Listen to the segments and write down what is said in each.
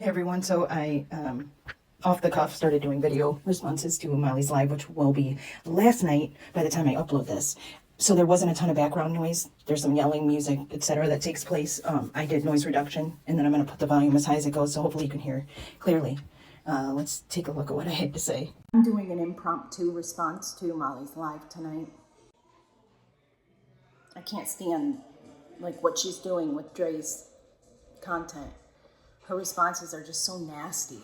Everyone, so I off the cuff started doing video responses to Molly's live, which will be last night by the time I upload this. So there wasn't a ton of background noise. There's some yelling, music, etc. that takes place. I did noise reduction, and then I'm going to put the volume as high as it goes, so hopefully you can hear clearly. Let's take a look at what I had to say. I'm doing an impromptu response to Molly's live tonight. I can't stand like what she's doing with Dre's content. Her responses are just so nasty.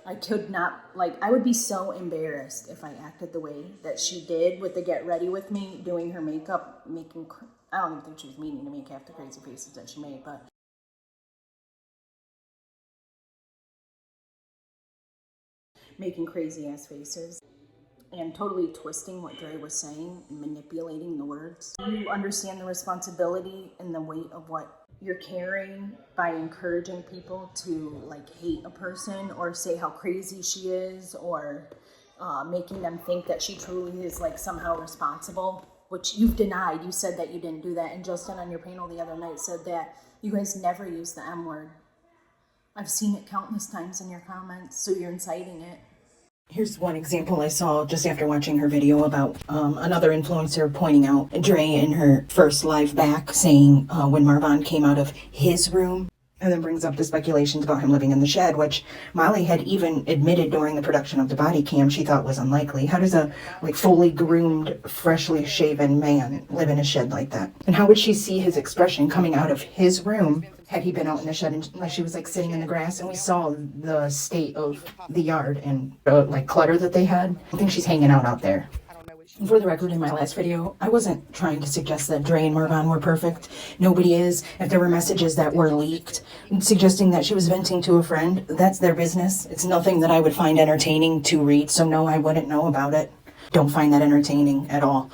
I could not, I would be so embarrassed if I acted the way that she did with the get ready with me, doing her makeup, I don't even think she was meaning to make half the crazy faces that she made, but making crazy ass faces and totally twisting what Dre was saying and manipulating the words. You understand the responsibility and the weight of what you're carrying by encouraging people to hate a person or say how crazy she is, or making them think that she truly is somehow responsible, which you've denied. You said that you didn't do that, and Justin on your panel the other night said that you guys never use the M word. I've seen it countless times in your comments, so you're inciting it. Here's one example I saw just after watching her video about another influencer pointing out Dre in her first live back, saying when Marvin came out of his room, and then brings up the speculations about him living in the shed, which Molly had even admitted during the production of the body cam she thought was unlikely. How does a fully groomed, freshly shaven man live in a shed like that? And how would she see his expression coming out of his room had he been out in the shed and she was sitting in the grass, and we saw the state of the yard and clutter that they had? I think she's hanging out there. For the record, in my last video, I wasn't trying to suggest that Dre and Marvin were perfect. Nobody is. If there were messages that were leaked suggesting that she was venting to a friend, that's their business. It's nothing that I would find entertaining to read, so no, I wouldn't know about it. Don't find that entertaining at all.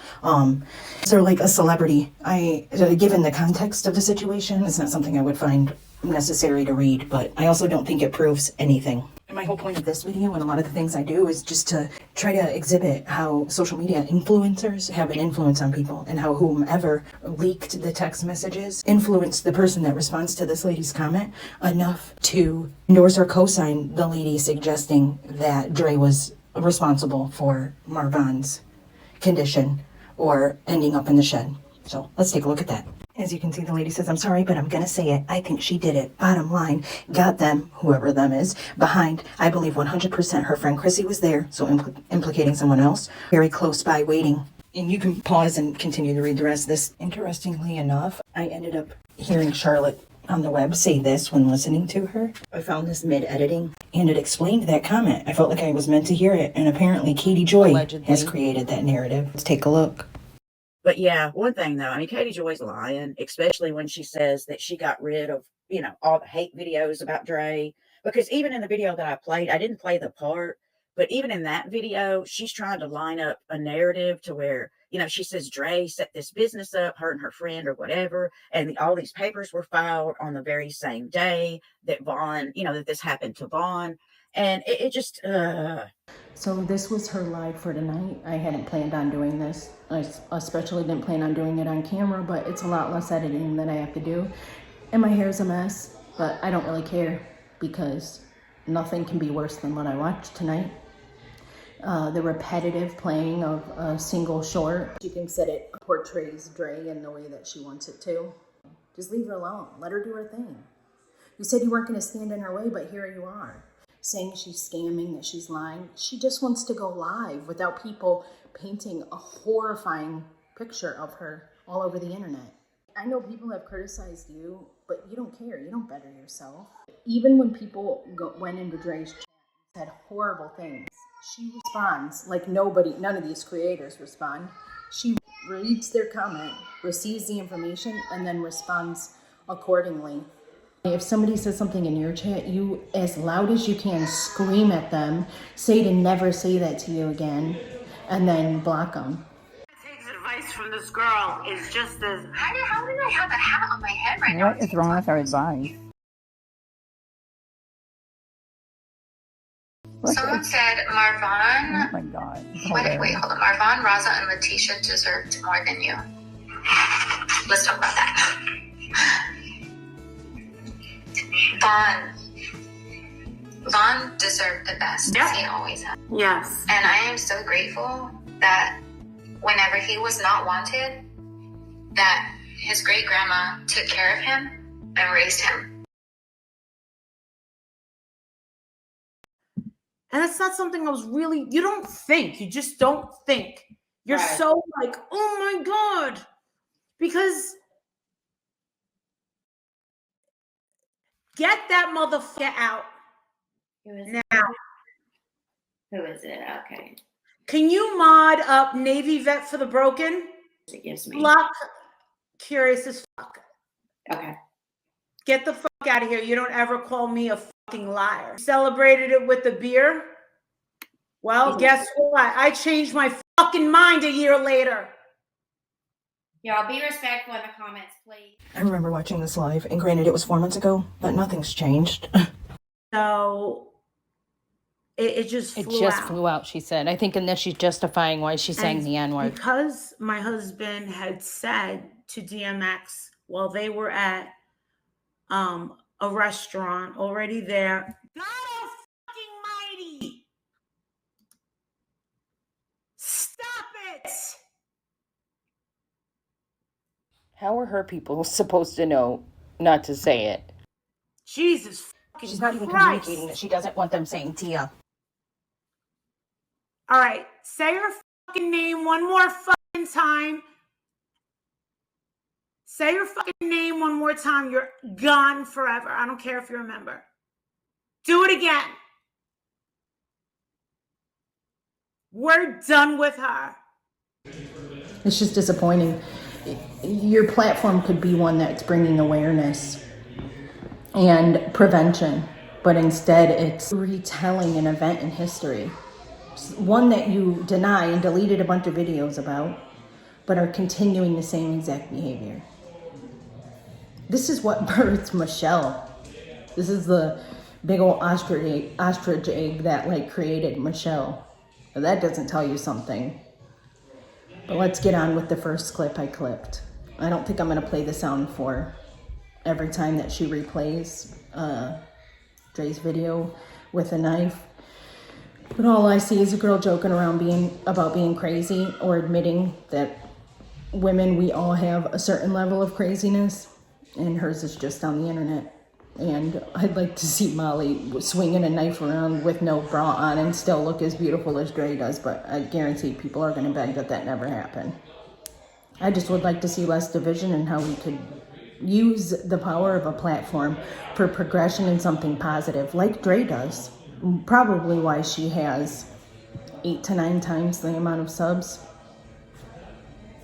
So a celebrity, given the context of the situation, it's not something I would find necessary to read, but I also don't think it proves anything. And my whole point of this video and a lot of the things I do is just to try to exhibit how social media influencers have an influence on people, and how whomever leaked the text messages influenced the person that responds to this lady's comment enough to endorse or co-sign the lady suggesting that Dre was responsible for Marvin's condition or ending up in the shed. So let's take a look at that. As you can see, the lady says, "I'm sorry, but I'm going to say it. I think she did it. Bottom line, got them, whoever them is, behind. I believe 100% her friend Chrissy was there," so implicating someone else, very close by waiting. And you can pause and continue to read the rest of this. Interestingly enough, I ended up hearing Charlotte on the web say this when listening to her. I found this mid-editing, and it explained that comment. I felt like I was meant to hear it, and apparently Katie Joy has created that narrative. Let's take a look. But yeah, one thing though, Katie Joy's lying, especially when she says that she got rid of, all the hate videos about Dre. Because even in the video that I played, I didn't play the part, but even in that video, she's trying to line up a narrative to where, she says Dre set this business up, her and her friend or whatever, and all these papers were filed on the very same day that Vaughn, that this happened to Vaughn. And it just, So this was her live for tonight. I hadn't planned on doing this. I especially didn't plan on doing it on camera, but it's a lot less editing that I have to do. And my hair's a mess, but I don't really care because nothing can be worse than what I watched tonight. The repetitive playing of a single short. She thinks that it portrays Dre in the way that she wants it to. Just leave her alone. Let her do her thing. You said you weren't going to stand in her way, but here you are, saying she's scamming, that she's lying. She just wants to go live without people painting a horrifying picture of her all over the internet. I know people have criticized you, but you don't care. You don't better yourself. Even when people went into Dre's chat and said horrible things, she responds like none of these creators respond. She reads their comment, receives the information, and then responds accordingly. If somebody says something in your chat, you, as loud as you can, scream at them, say to never say that to you again, and then block them. Takes advice from this girl is just as... How did I have a hat on my head right now? What is wrong with her advice? Someone said Marvin... Oh my God. Wait, hold on. Marvin, Raza, and Leticia deserved more than you. Let's talk about that. Vaughn Vaughn deserved the best, as he always has. Yes. And I am so grateful that whenever he was not wanted, that his great grandma took care of him and raised him. And that's not something I was really, you don't think, you just don't think. You're Right. so like, oh my God. Because get that motherfucker out now. Who is it? Okay. Can you mod up Navy Vet for the Broken? It gives me. Block Curious as fuck. Okay. Get the fuck out of here. You don't ever call me a fucking liar. Celebrated it with the beer. Well, guess what? I changed my fucking mind a year later. Y'all be respectful in the comments, please. I remember watching this live, and granted it was 4 months ago, but nothing's changed. So it just flew out, she said. I think, and then she's justifying why she sang the N-word. Because my husband had said to DMX while they were at a restaurant already there, God almighty, stop it. How are her people supposed to know not to say it? Jesus fucking She's not even Christ. communicating that she doesn't want them saying Tia. All right, say her fucking name one more fucking time. Say your fucking name one more time. You're gone forever. I don't care if you remember. Do it again. We're done with her. It's just disappointing. Your platform could be one that's bringing awareness and prevention, but instead it's retelling an event in history. One that you deny and deleted a bunch of videos about, but are continuing the same exact behavior. This is what birthed Michelle. This is the big old ostrich egg that like created Michelle. Now, that doesn't tell you something. But let's get on with the first clip I clipped. I don't think I'm gonna play the sound for every time that she replays Dre's video with a knife. But all I see is a girl joking around about being crazy, or admitting that women, we all have a certain level of craziness, and hers is just on the internet. And I'd like to see Molly swinging a knife around with no bra on and still look as beautiful as Dre does, but I guarantee people are gonna beg that never happened. I just would like to see less division and how we could use the power of a platform for progression and something positive, like Dre does. Probably why she has 8 to 9 times the amount of subs.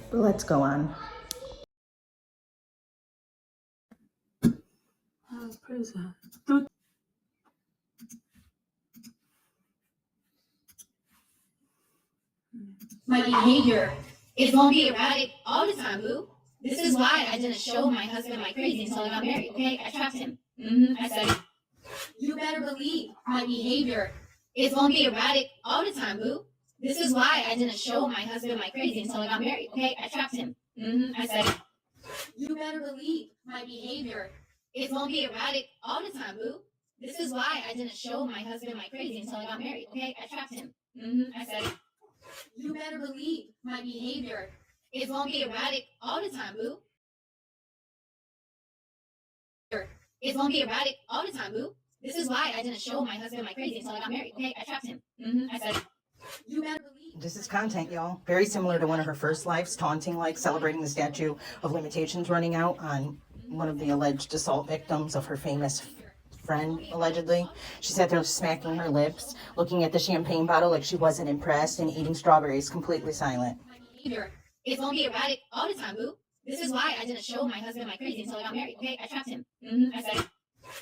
But let's go on. My behavior is gonna be erratic all the time, boo. This is why I didn't show my husband my crazy until I got married, okay? I trapped him. I said, you better believe my behavior is gonna be erratic all the time, boo. This is why I didn't show my husband my crazy until I got married, okay? I trapped him. I said, you better believe my behavior is gonna be erratic all the time, boo. This is why I didn't show my husband my crazy until I got married, okay? I trapped him. I said, you better believe my behavior is gonna be erratic all the time, boo. It's gonna be erratic all the time, boo. This is why I didn't show my husband my crazy until I got married, okay? I trapped him. I said, you better believe. This is content, y'all. Very similar to one of her first lives, taunting, like celebrating the statute of limitations running out on one of the alleged assault victims of her famous friend, allegedly. She sat there smacking her lips, looking at the champagne bottle like she wasn't impressed, and eating strawberries, completely silent. My behavior is gonna be erratic all the time, boo. This is why I didn't show my husband my crazy until I got married, okay? I trapped him. I said,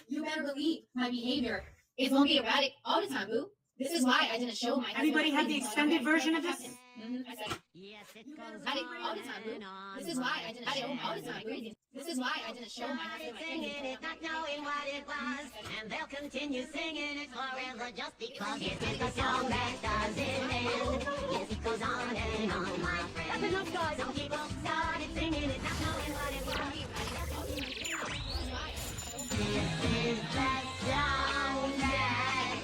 you better believe my behavior is gonna be erratic all the time, boo. This is why I didn't show my husband. Anybody have the extended version of this? I said, yes, it goes erratic all the time, boo. This is why I didn't show all the time crazy. This is why I didn't show my husband my crazy. Not knowing what it was, and they'll continue singing it forever just because it is a song that doesn't end. Yes, it goes on and on, my friend. That's enough, guys. Some people started singing it, not knowing what it was. This is the song that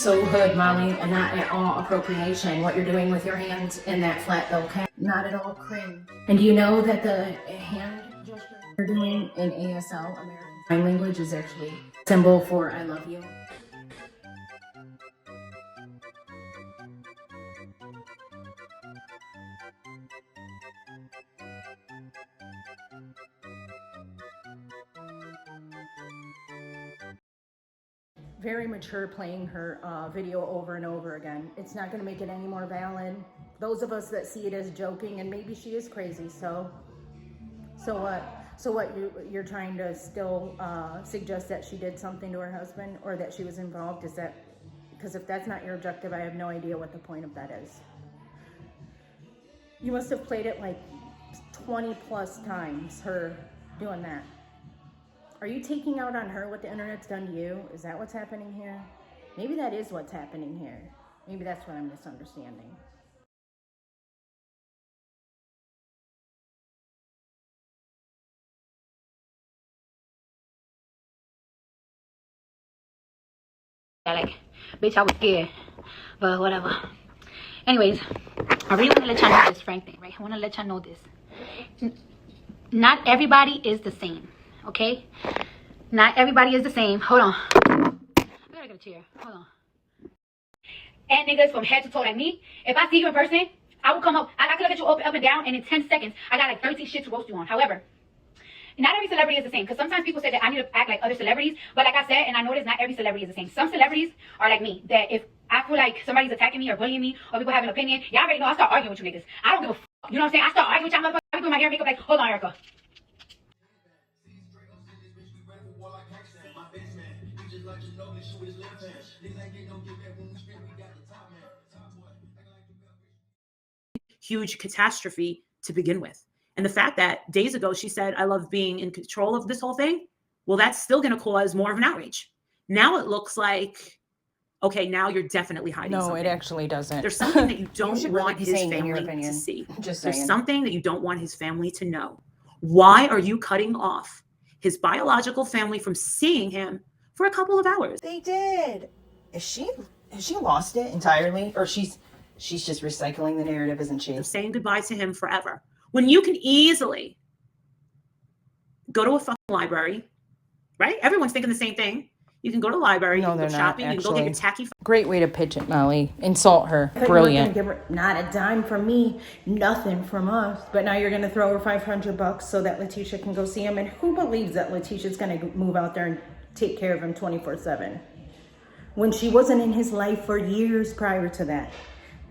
so hood, Molly, and not at all appropriation. What you're doing with your hands in that flat bill cap, not at all cringe. And do you know that the hand gesture you're doing in ASL, American Sign Language, is actually a symbol for I love you? Very mature, playing her video over and over again. It's not going to make it any more valid. Those of us that see it as joking, and maybe she is crazy, so what? So what, you're trying to still suggest that she did something to her husband, or that she was involved? Is that, because if that's not your objective, I have no idea what the point of that is. You must have played it like 20 plus times, her doing that. Are you taking out on her what the internet's done to you? Is that what's happening here? Maybe that is what's happening here. Maybe that's what I'm misunderstanding. Like, bitch, I was scared, but whatever. Anyways, I really want to let y'all know this frank thing, right? I want to let y'all know this. Not everybody is the same, okay? Not everybody is the same. Hold on. I gotta get a chair. Hold on. And niggas from head to toe like me, if I see you in person, I will come up. I can look at you up and down, and in 10 seconds, I got like 13 shit to roast you on. However, not every celebrity is the same, because sometimes people say that I need to act like other celebrities, but like I said, and I noticed not every celebrity is the same. Some celebrities are like me, that if I feel like somebody's attacking me or bullying me, or people have an opinion, y'all already know I start arguing with you niggas. I don't give a fuck. You know what I'm saying? I start arguing with y'all motherfuckers. I be doing my hair and makeup like, hold on, Erica. Huge catastrophe to begin with. And the fact that days ago she said, I love being in control of this whole thing, well, that's still going to cause more of an outrage. Now it looks like, okay, now you're definitely hiding something. No, it actually doesn't. There's something that you don't really want be his saying your family opinion. to see. Just There's saying. something that you don't want his family to know. Why are you cutting off his biological family from seeing him for a couple of hours? They did. Has she lost it entirely, or she's just recycling the narrative, isn't she? Saying goodbye to him forever, when you can easily go to a fucking library, right? Everyone's thinking the same thing. You can go to the library, No, you can go they're shopping, not, you can go get your tacky. Great way to pitch it, Molly. Insult her. Brilliant. Give her not a dime from me, nothing from us. But now you're going to throw her $500 so that Leticia can go see him. And who believes that Leticia's going to move out there and take care of him 24/7? When she wasn't in his life for years prior to that.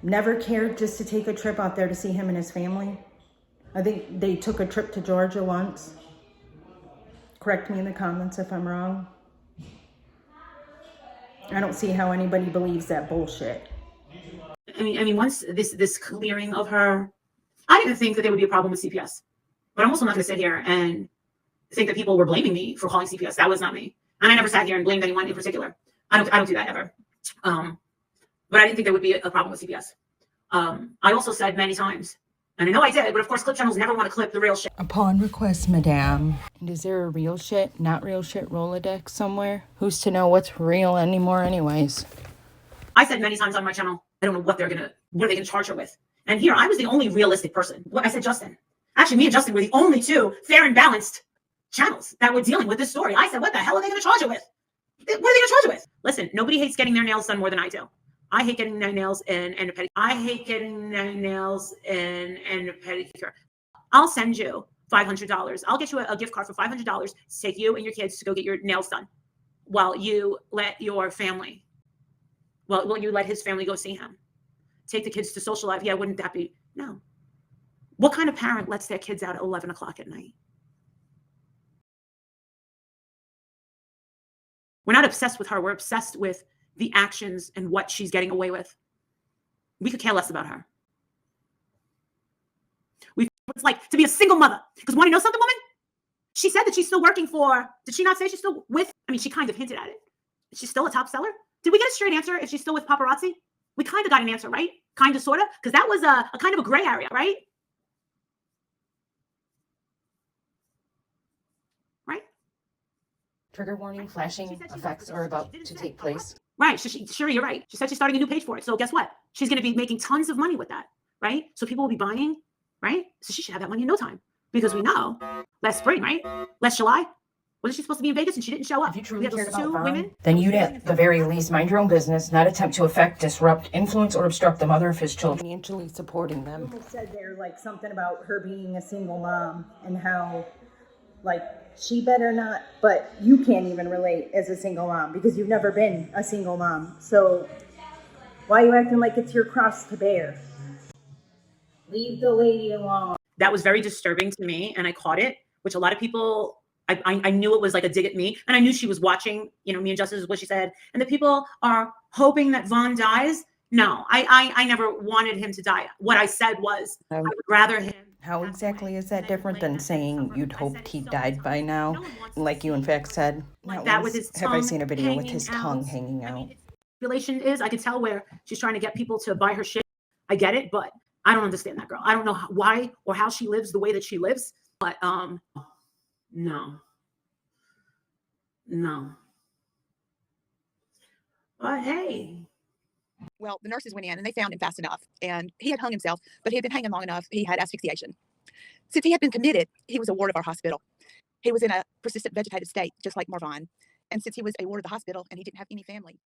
Never cared just to take a trip out there to see him and his family. I think they took a trip to Georgia once. Correct me in the comments if I'm wrong. I don't see how anybody believes that bullshit. I mean, once this clearing of her, I didn't think that there would be a problem with CPS. But I'm also not going to sit here and think that people were blaming me for calling CPS. That was not me, and I never sat here and blamed anyone in particular. I don't do that ever. But I didn't think there would be a problem with CPS. I also said many times, and I know I did, but of course, clip channels never want to clip the real shit. Upon request, madame. And is there a real shit, not real shit Rolodex somewhere? Who's to know what's real anymore anyways? I said many times on my channel, I don't know what are they gonna charge her with. And here, I was the only realistic person. What I said, Justin. Actually, me and Justin were the only two fair and balanced channels that were dealing with this story. I said, what the hell are they gonna charge her with? What are they gonna charge her with? Listen, nobody hates getting their nails done more than I do. I hate getting my nails and a pedicure. I hate getting my nails and a pedicure. I'll send you $500. I'll get you a gift card for $500 to take you and your kids to go get your nails done while you let your family, you let his family go see him. Take the kids to social life. Yeah, wouldn't that be? No. What kind of parent lets their kids out at 11 o'clock at night? We're not obsessed with her. We're obsessed with the actions and what she's getting away with. We could care less about her. What it's like to be a single mother. Because want to know something, woman? She said that she's still working for, did she not say she's still with, I mean, she kind of hinted at it. Is she still a top seller? Did we get a straight answer if she's still with Paparazzi? We kind of got an answer, right? Kind of, sort of. Because that was a kind of a gray area, right? Trigger warning, flashing effects are about to take place. Right. Sure, you're right. She said she's starting a new page for it. So guess what? She's going to be making tons of money with that, right? So people will be buying, right? So she should have that money in no time because we know last spring, right? Last July, wasn't she supposed to be in Vegas and she didn't show up? If you We truly had cared those about two Vaughn, women. then you'd at the very least mind your own business, not attempt to affect, disrupt, influence, or obstruct the mother of his children. Financially supporting them. People said there like something about her being a single mom and how like she better not, but you can't even relate as a single mom because you've never been a single mom. So why are you acting like it's your cross to bear? Leave the lady alone. That was very disturbing to me, and I caught it, which a lot of people, I knew it was like a dig at me, and I knew she was watching, you know, me and Justice is what she said, and the people are hoping that Vaughn dies. No, I never wanted him to die. What I said was, I would rather him. How exactly is that different than saying you'd hoped he died by now? Like you in fact said. Like that with his have I seen a video with hanging his out. tongue hanging I out? mean, relation is, I could tell where she's trying to get people to buy her shit. I get it, but I don't understand that girl. I don't know why or how she lives the way that she lives, but no. But hey. Well, the nurses went in and they found him fast enough, and he had hung himself, but he had been hanging long enough. He had asphyxiation. Since he had been committed, he was a ward of our hospital. He was in a persistent vegetative state, just like Marvin. And since he was a ward of the hospital and he didn't have any family,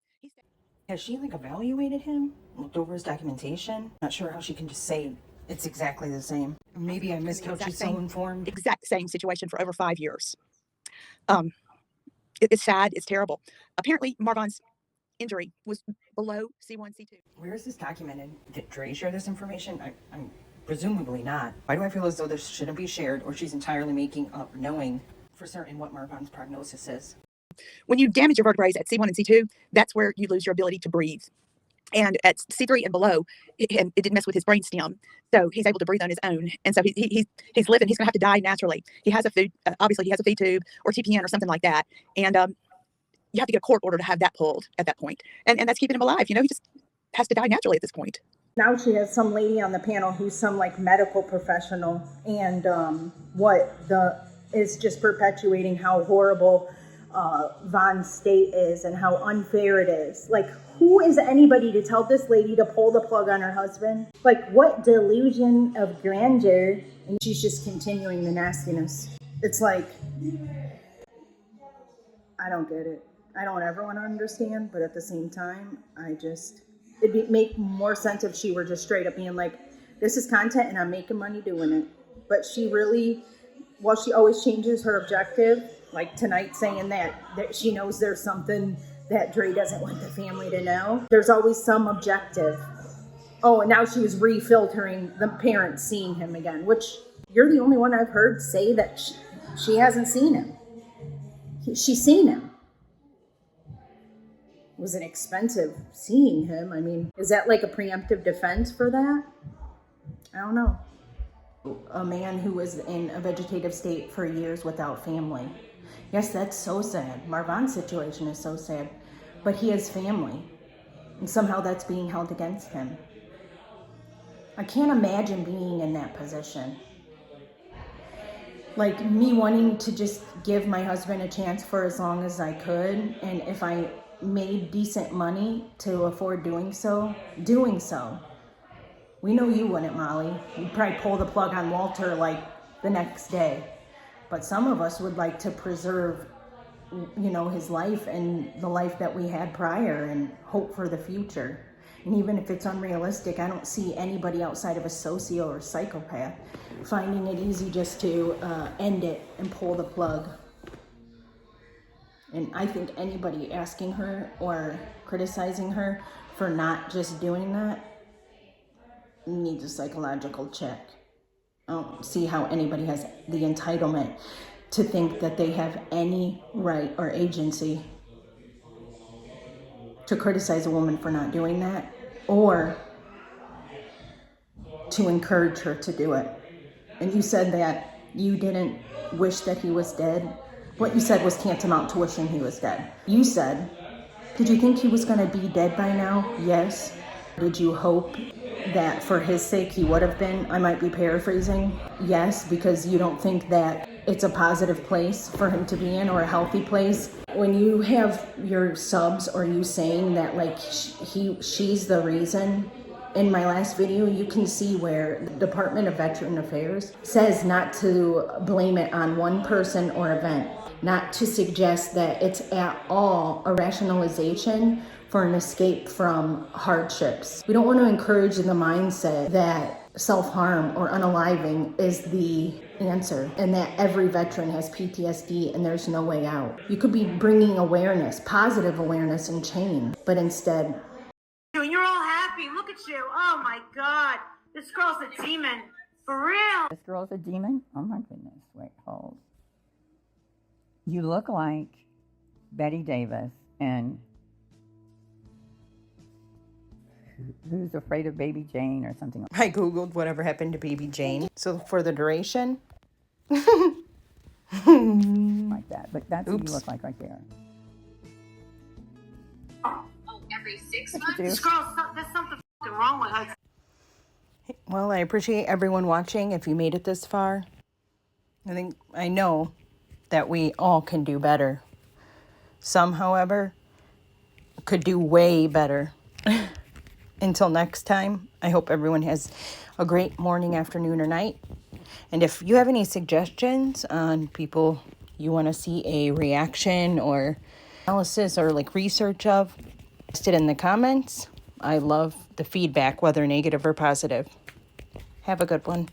Has she like evaluated him? Looked over his documentation? Not sure how she can just say it's exactly the same. Maybe I missed how she's so informed. Exact same situation for over 5 years. It's sad. It's terrible. Apparently, Marvin's injury was below C1, C2. Where is this documented? Did Dre share this information? I'm presumably not. Why do I feel as though this shouldn't be shared, or she's entirely making up, knowing for certain what Marvin's prognosis is? When you damage your vertebrae at C1 and C2, that's where you lose your ability to breathe. And at C3 and below, it didn't mess with his brain stem, so he's able to breathe on his own. And so he's living. He's going to have to die naturally. He has a food, obviously he has a feed tube or TPN or something like that. And you have to get a court order to have that pulled at that point. And that's keeping him alive. You know, he just has to die naturally at this point. Now she has some lady on the panel who's some like medical professional, and is just perpetuating how horrible Vaughn's state is and how unfair it is. Like, who is anybody to tell this lady to pull the plug on her husband? Like, what delusion of grandeur? And she's just continuing the nastiness. It's like, I don't get it. I don't ever want to understand, but at the same time, it'd make more sense if she were just straight up being like, this is content and I'm making money doing it. But she really, while she always changes her objective, like tonight saying that she knows there's something that Dre doesn't want the family to know. There's always some objective. Oh, and now she was refiltering the parents seeing him again, which you're the only one I've heard say that she hasn't seen him. She's seen him. It was an expensive seeing him. I mean, is that like a preemptive defense for that? I don't know. A man who was in a vegetative state for years without family. Yes, that's so sad. Marvin's situation is so sad, but he has family, and somehow that's being held against him. I can't imagine being in that position. Like me wanting to just give my husband a chance for as long as I could, and if I made decent money to afford doing so. We know you wouldn't, Molly. You'd probably pull the plug on Walter like the next day. But some of us would like to preserve, his life and the life that we had prior and hope for the future. And even if it's unrealistic, I don't see anybody outside of a socio or psychopath finding it easy just to end it and pull the plug. And I think anybody asking her or criticizing her for not just doing that needs a psychological check. I don't see how anybody has the entitlement to think that they have any right or agency to criticize a woman for not doing that or to encourage her to do it. And you said that you didn't wish that he was dead. What you said was tantamount to wishing he was dead. You said, did you think he was going to be dead by now? Yes. Did you hope that for his sake he would have been? I might be paraphrasing. Yes, because you don't think that it's a positive place for him to be in, or a healthy place. When you have your subs or you saying that like she's the reason, in my last video you can see where the Department of Veteran Affairs says not to blame it on one person or event, not to suggest that it's at all a rationalization for an escape from hardships. We don't want to encourage the mindset that self-harm or unaliving is the answer and that every veteran has PTSD and there's no way out. You could be bringing awareness, positive awareness and change, but instead... And you're all happy. Look at you. Oh my God. This girl's a demon. For real. This girl's a demon? Oh my goodness. Wait, hold. You look like Betty Davis and Who's Afraid of Baby Jane or something. I googled whatever happened to Baby Jane. So for the duration... like that. But that's what you look like right there. Oh, every 6 months? This girl, there's something wrong with her. Well, I appreciate everyone watching. If you made it this far, I know that we all can do better. Some, however, could do way better. Until next time, I hope everyone has a great morning, afternoon, or night. And if you have any suggestions on people you want to see a reaction or analysis or like research of, post it in the comments. I love the feedback, whether negative or positive. Have a good one.